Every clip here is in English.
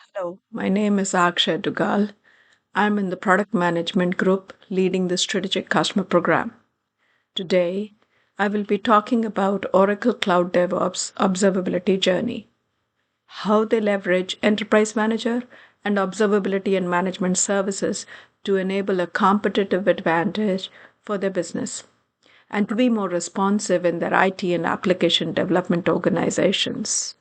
Hello, my name is Akshay Dugal. I'm in the product management group leading the strategic customer program. Today, I will be talking about Oracle Cloud DevOps observability journey, how they leverage Enterprise Manager and observability and management services to enable a competitive advantage for their business and to be more responsive in their IT and application development organizations.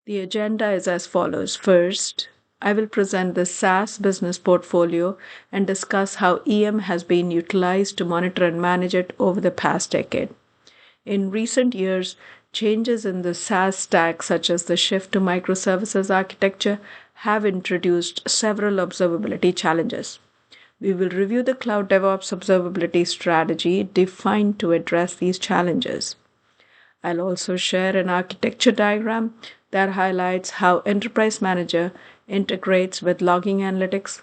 The agenda is as follows. First, I will present the SaaS business portfolio and discuss how EM has been utilized to monitor and manage it over the past decade. In recent years, changes in the SaaS stack, such as the shift to microservices architecture, have introduced several observability challenges. We will review the Cloud DevOps observability strategy defined to address these challenges. I'll also share an architecture diagram that highlights how Enterprise Manager integrates with logging analytics,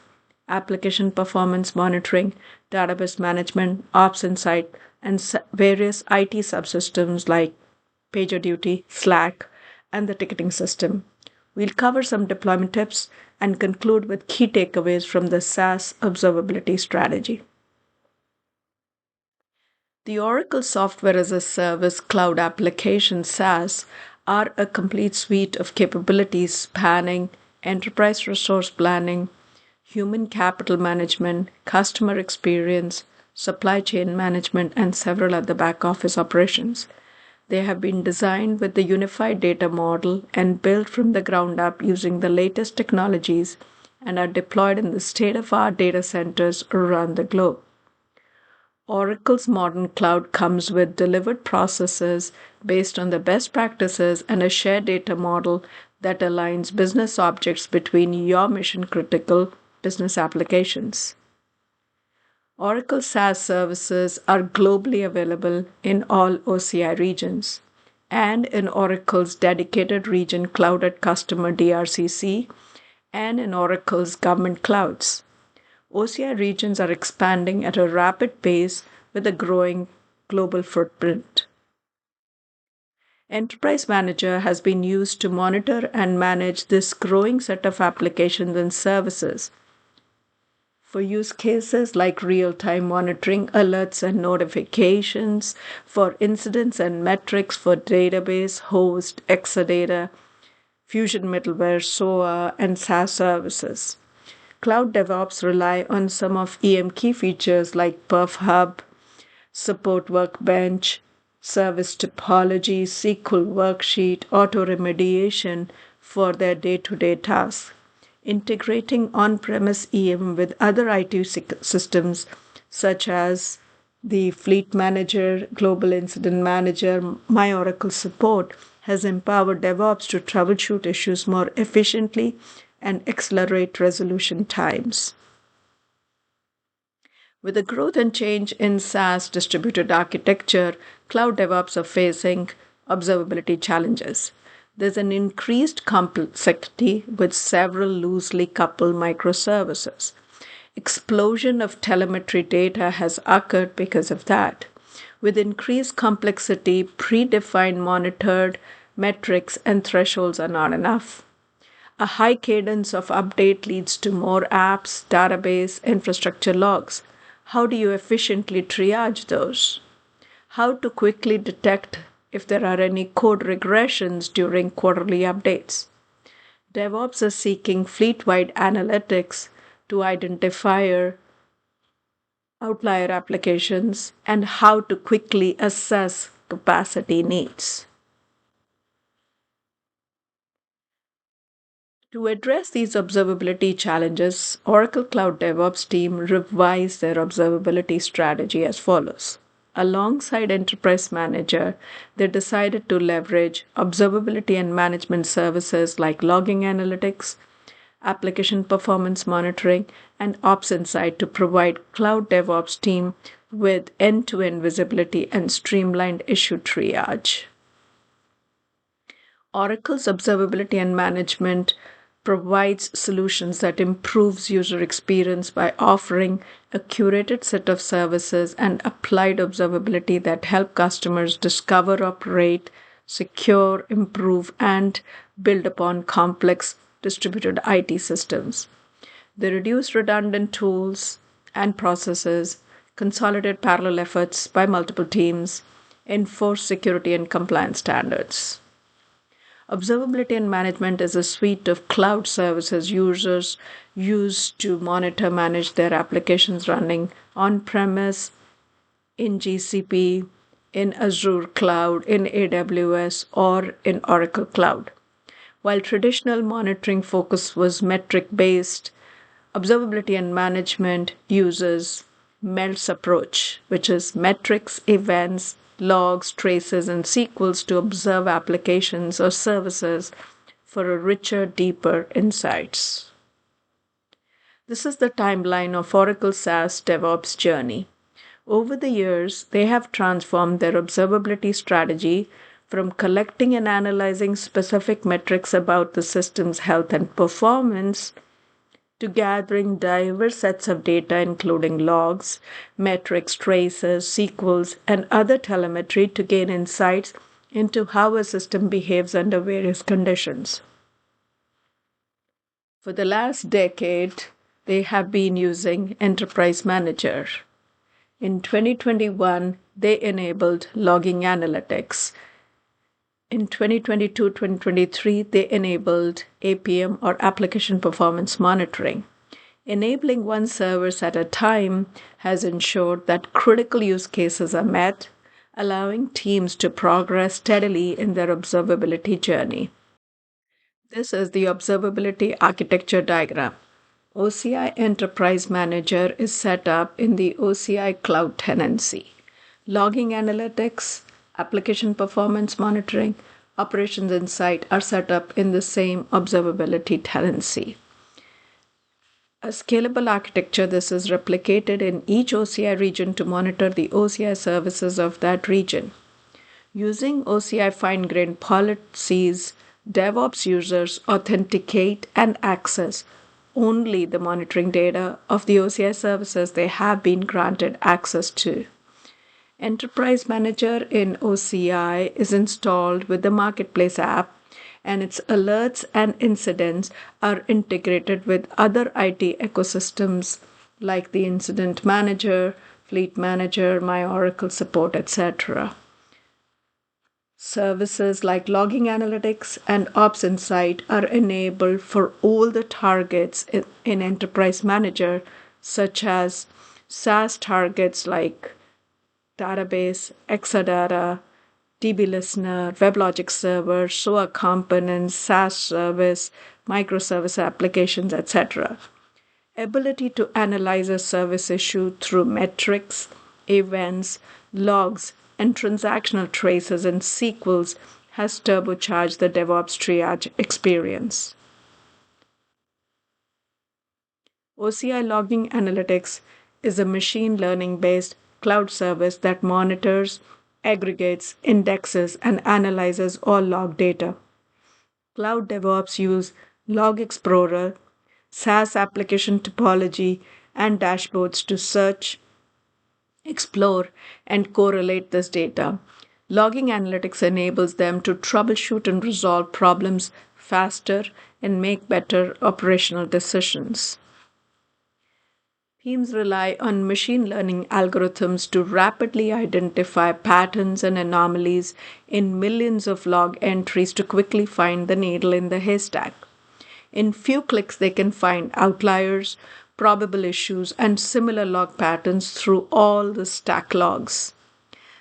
application performance monitoring, database management, Ops Insight, and various IT subsystems like PagerDuty, Slack, and the ticketing system. We'll cover some deployment tips and conclude with key takeaways from the SaaS observability strategy. The Oracle Software as a Service Cloud Application SaaS are a complete suite of capabilities spanning enterprise resource planning, human capital management, customer experience, supply chain management, and several other back office operations. They have been designed with the unified data model and built from the ground up using the latest technologies and are deployed in the state of art data centers around the globe. Oracle's modern cloud comes with delivered processes based on the best practices and a shared data model that aligns business objects between your mission critical business applications. Oracle SaaS services are globally available in all OCI regions and in Oracle's dedicated region Cloud at Customer DRCC and in Oracle's government clouds. OCI regions are expanding at a rapid pace with a growing global footprint. Enterprise Manager has been used to monitor and manage this growing set of applications and services for use cases like real-time monitoring, alerts and notifications, for incidents and metrics for database, host, Exadata, Fusion middleware, SOA, and SaaS services. Cloud DevOps rely on some of EM key features like Perf Hub, Support Workbench, Service Topology, SQL Worksheet, Auto Remediation for their day-to-day tasks. Integrating on-premise EM with other IT systems such as the Fleet Manager, Global Incident Manager, My Oracle Support has empowered DevOps to troubleshoot issues more efficiently and accelerate resolution times. With the growth and change in SaaS distributed architecture, cloud DevOps are facing observability challenges. There's an increased complexity with several loosely coupled microservices. Explosion of telemetry data has occurred because of that. With increased complexity, predefined monitored metrics and thresholds are not enough. A high cadence of update leads to more apps, database, infrastructure logs. How do you efficiently triage those? How to quickly detect if there are any code regressions during quarterly updates? DevOps are seeking fleet-wide analytics to identify outlier applications and how to quickly assess capacity needs. To address these observability challenges, Oracle Cloud DevOps team revised their observability strategy as follows. Alongside Enterprise Manager, they decided to leverage observability and management services like logging analytics, application performance monitoring, and Ops Insight to provide Cloud DevOps team with end-to-end visibility and streamlined issue triage. Oracle's observability and management provides solutions that improves user experience by offering a curated set of services and applied observability that help customers discover, operate, secure, improve, and built upon complex distributed IT systems. They reduce redundant tools and processes, consolidate parallel efforts by multiple teams, enforce security and compliance standards. Observability and management is a suite of cloud services users use to monitor, manage their applications running on premise, in GCP, in Azure Cloud, in AWS, or in Oracle Cloud. While traditional monitoring focus was metric based, observability and management uses MELT's approach, which is metrics, events, logs, traces, and sequels to observe applications or services for a richer, deeper insights. This is the timeline of Oracle SaaS DevOps journey. Over the years, they have transformed their observability strategy from collecting and analyzing specific metrics about the system's health and performance to gathering diverse sets of data, including logs, metrics, traces, sequels, and other telemetry to gain insights into how a system behaves under various conditions. For the last decade, they have been using Enterprise Manager. In 2021, they enabled Logging Analytics. In 2022-2023, they enabled APM or Application Performance Monitoring. Enabling one service at a time has ensured that critical use cases are met, allowing teams to progress steadily in their observability journey. This is the observability architecture diagram. OCI Enterprise Manager is set up in the OCI Cloud tenancy. Logging Analytics, Application Performance Monitoring, Operations Insight are set up in the same observability tenancy. A scalable architecture, this is replicated in each OCI region to monitor the OCI services of that region. Using OCI fine-grained policies, DevOps users authenticate and access only the monitoring data of the OCI services they have been granted access to. Enterprise Manager in OCI is installed with the Marketplace app, and its alerts and incidents are integrated with other IT ecosystems like the Incident Manager, Fleet Manager, My Oracle Support, etc. Services like Logging Analytics and Ops Insight are enabled for all the targets in Enterprise Manager, such as SaaS targets like database, Exadata, DB Listener, WebLogic Server, SOA components, SaaS service, microservice applications, etc. Ability to analyze a service issue through metrics, events, logs, and transactional traces and sequels has turbocharged the DevOps triage experience. OCI Logging Analytics is a machine learning-based cloud service that monitors, aggregates, indexes, and analyzes all log data. Cloud DevOps use Log Explorer, SaaS application topology, and dashboards to search, explore, and correlate this data. Logging Analytics enables them to troubleshoot and resolve problems faster and make better operational decisions. Teams rely on machine learning algorithms to rapidly identify patterns and anomalies in millions of log entries to quickly find the needle in the haystack. In few clicks, they can find outliers, probable issues, and similar log patterns through all the stack logs.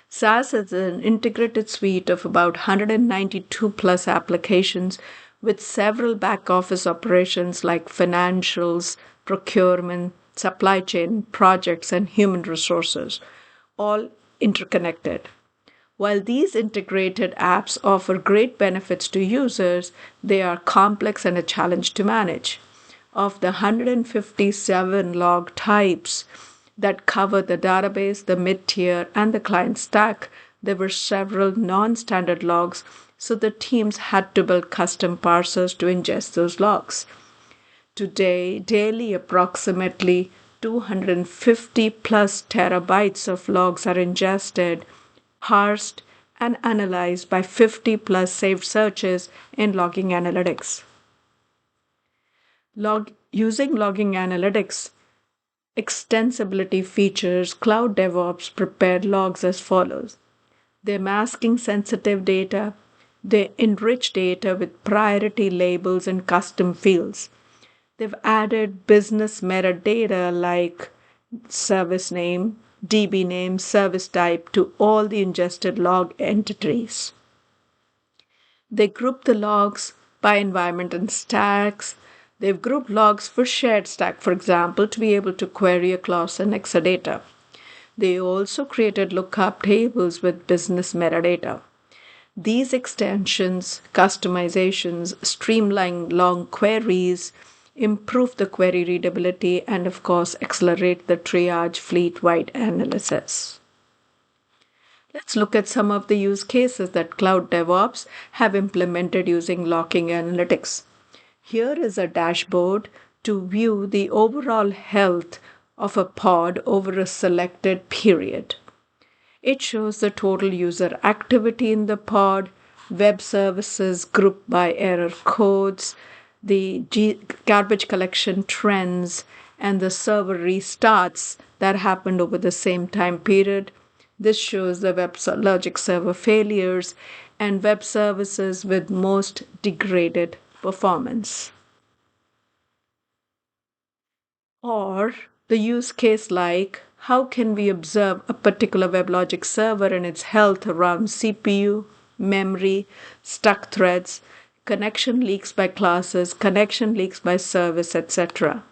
SaaS is an integrated suite of about 192 plus applications with several back office operations like financials, procurement, supply chain, projects, and human resources, all interconnected. While these integrated apps offer great benefits to users, they are complex and a challenge to manage. Of the 157 log types that cover the database, the mid-tier, and the client stack, there were several non-standard logs, so the teams had to build custom parsers to ingest those logs. Today, daily approximately 250 plus terabytes of logs are ingested, parsed, and analyzed by 50 plus saved searches in logging analytics. Using logging analytics extensibility features, Cloud DevOps prepared logs as follows. They're masking sensitive data. They enrich data with priority labels and custom fields. They've added business metadata like service name, DB name, service type to all the ingested log entities. They group the logs by environment and stacks. They've grouped logs for shared stack, for example, to be able to query across an Exadata. They also created lookup tables with business metadata. These extensions, customizations, streamline long queries, improve the query readability, and of course, accelerate the triage fleet-wide analysis. Let's look at some of the use cases that Cloud DevOps have implemented using logging analytics. Here is a dashboard to view the overall health of a pod over a selected period. It shows the total user activity in the pod, web services grouped by error codes, the garbage collection trends, and the server restarts that happened over the same time period. This shows the WebLogic server failures and web services with most degraded performance. Or the use case like, how can we observe a particular WebLogic server and its health around CPU, memory, stuck threads, connection leaks by classes, connection leaks by service, etc.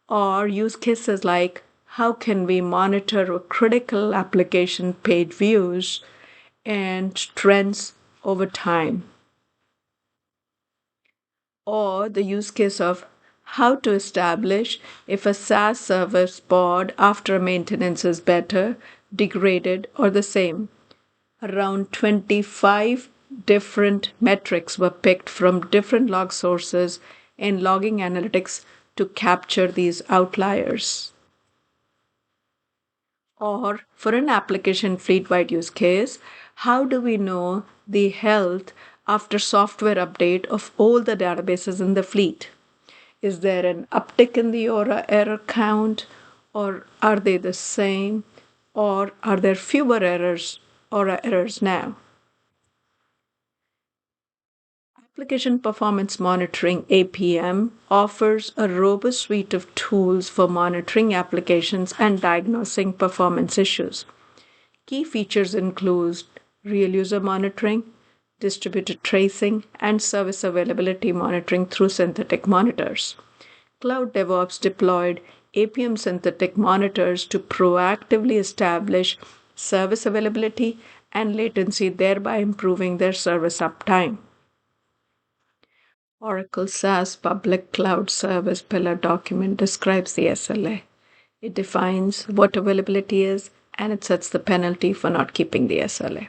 Or use cases like, how can we monitor critical application page views and trends over time? Or the use case of how to establish if a SaaS service pod after maintenance is better, degraded, or the same. Around 25 different metrics were picked from different log sources in logging analytics to capture these outliers. Or for an application fleet-wide use case, how do we know the health after software update of all the databases in the fleet? Is there an uptick in the Aura error count, or are they the same, or are there fewer errors, Aura errors now? Application Performance Monitoring APM offers a robust suite of tools for monitoring applications and diagnosing performance issues. Key features include real user monitoring, distributed tracing, and service availability monitoring through synthetic monitors. Cloud DevOps deployed APM synthetic monitors to proactively establish service availability and latency, thereby improving their service uptime. Oracle SaaS Public Cloud Service Pillar document describes the SLA. It defines what availability is, and it sets the penalty for not keeping the SLA.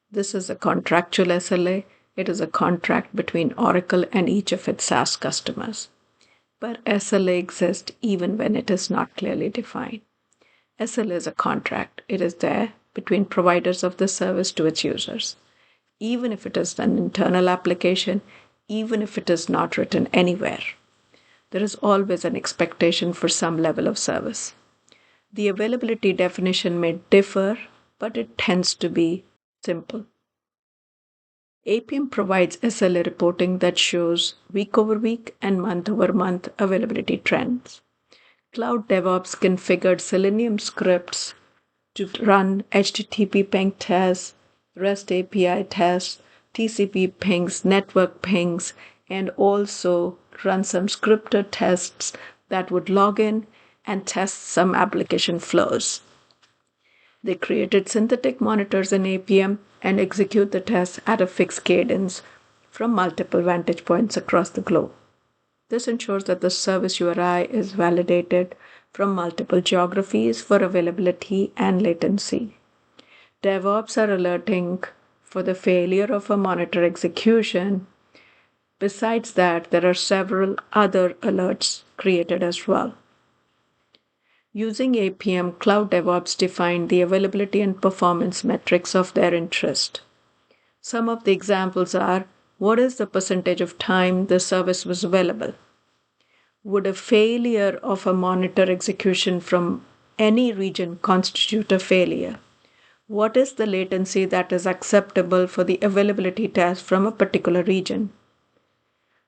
This is a contractual SLA. It is a contract between Oracle and each of its SaaS customers. But SLA exists even when it is not clearly defined. SLA is a contract. It is there between providers of the service to its users. Even if it is an internal application, even if it is not written anywhere, there is always an expectation for some level of service. The availability definition may differ, but it tends to be simple. APM provides SLA reporting that shows week over week and month over month availability trends. Cloud DevOps configured Selenium scripts to run HTTP ping tests, REST API tests, TCP pings, network pings, and also run some scripted tests that would log in and test some application flows. They created synthetic monitors in APM and execute the tests at a fixed cadence from multiple vantage points across the globe. This ensures that the service URI is validated from multiple geographies for availability and latency. DevOps are alerting for the failure of a monitor execution. Besides that, there are several other alerts created as well. Using APM, Cloud DevOps defined the availability and performance metrics of their interest. Some of the examples are: what is the percentage of time the service was available? Would a failure of a monitor execution from any region constitute a failure? What is the latency that is acceptable for the availability test from a particular region?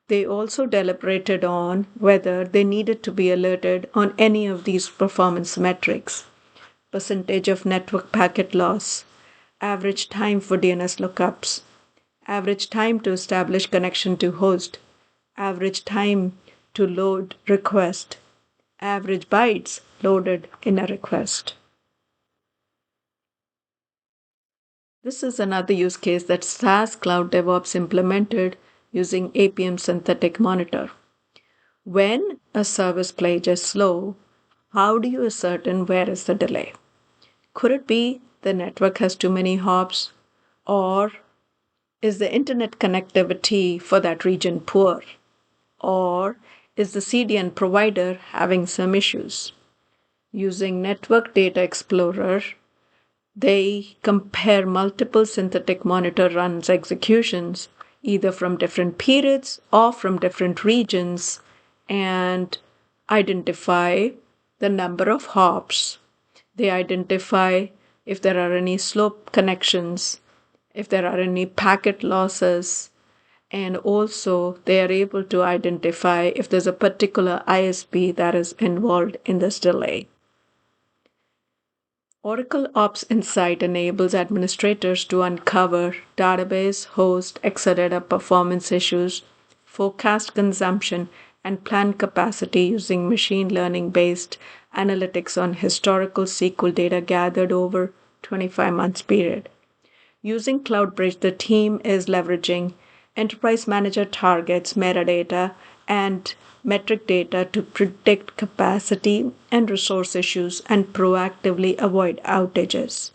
They also deliberated on whether they needed to be alerted on any of these performance metrics: percentage of network packet loss, average time for DNS lookups, average time to establish connection to host, average time to load request, average bytes loaded in a request. This is another use case that SaaS Cloud DevOps implemented using APM Synthetic Monitor. When a service page is slow, how do you ascertain where is the delay? Could it be the network has too many hops, or is the internet connectivity for that region poor, or is the CDN provider having some issues? Using Network Data Explorer, they compare multiple synthetic monitor runs executions, either from different periods or from different regions, and identify the number of hops. They identify if there are any slow connections, if there are any packet losses, and also they are able to identify if there's a particular ISP that is involved in this delay. Oracle Ops Insight enables administrators to uncover database, host, Exadata performance issues, forecast consumption, and plan capacity using machine learning-based analytics on historical SQL data gathered over 25 months period. Using CloudBridge, the team is leveraging Enterprise Manager targets, metadata, and metric data to predict capacity and resource issues and proactively avoid outages.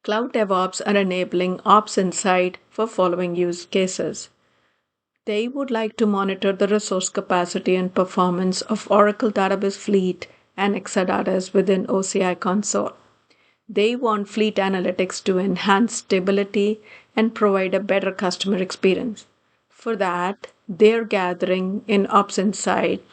Cloud DevOps are enabling Ops Insight for following use cases. They would like to monitor the resource capacity and performance of Oracle database fleet and Exadatas within OCI console. They want fleet analytics to enhance stability and provide a better customer experience. For that, they're gathering in Ops Insight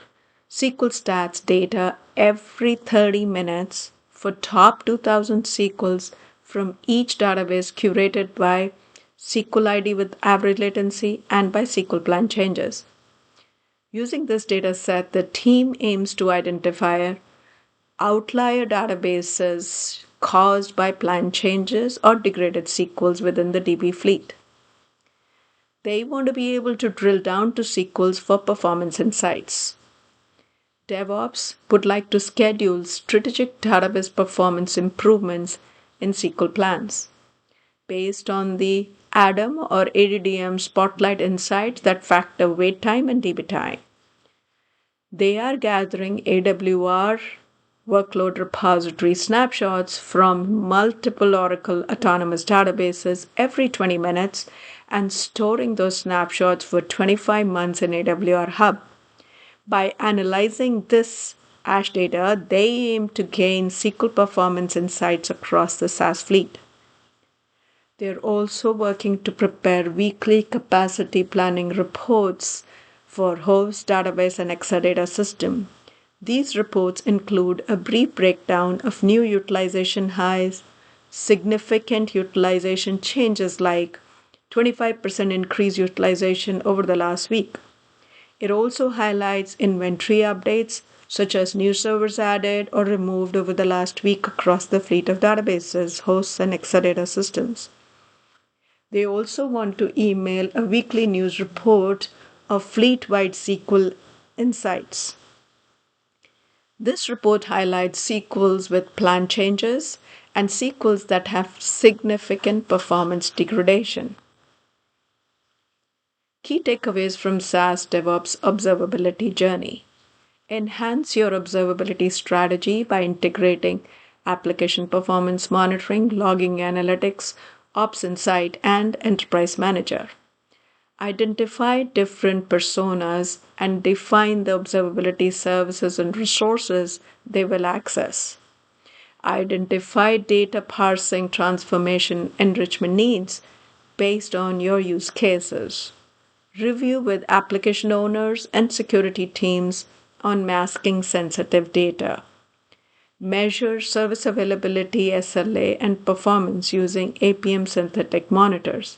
SQL stats data every 30 minutes for top 2000 SQLs from each database curated by SQL ID with average latency and by SQL plan changes. Using this data set, the team aims to identify outlier databases caused by plan changes or degraded SQLs within the DB fleet. They want to be able to drill down to SQLs for performance insights. DevOps would like to schedule strategic database performance improvements in SQL plans based on the ADAM or ADDM Spotlight insights that factor wait time and DB time. They are gathering AWR workload repository snapshots from multiple Oracle autonomous databases every 20 minutes and storing those snapshots for 25 months in AWR Hub. By analyzing this ash data, they aim to gain SQL performance insights across the SaaS fleet. They're also working to prepare weekly capacity planning reports for host, database, and Exadata system. These reports include a brief breakdown of new utilization highs, significant utilization changes like 25% increased utilization over the last week. It also highlights inventory updates, such as new servers added or removed over the last week across the fleet of databases, hosts, and Exadata systems. They also want to email a weekly news report of fleet-wide SQL insights. This report highlights SQLs with plan changes and SQLs that have significant performance degradation. Key takeaways from SaaS DevOps observability journey. Enhance your observability strategy by integrating application performance monitoring, logging analytics, Ops Insight, and Enterprise Manager. Identify different personas and define the observability services and resources they will access. Identify data parsing, transformation, enrichment needs based on your use cases. Review with application owners and security teams on masking sensitive data. Measure service availability, SLA, and performance using APM synthetic monitors.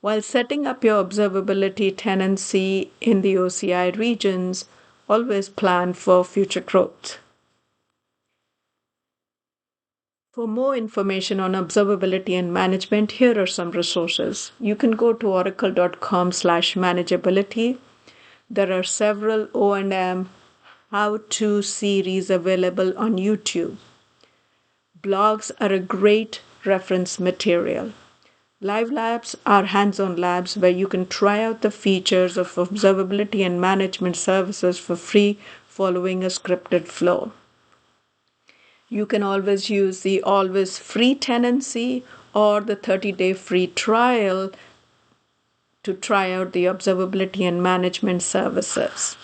While setting up your observability tenancy in the OCI regions, always plan for future growth. For more information on observability and management, here are some resources. You can go to oracle.com/manageability. There are several O&M how-to series available on YouTube. Blogs are a great reference material. Live labs are hands-on labs where you can try out the features of observability and management services for free following a scripted flow. You can always use the always free tenancy or the 30-day free trial to try out the observability and management services.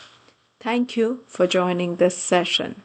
Thank you for joining this session.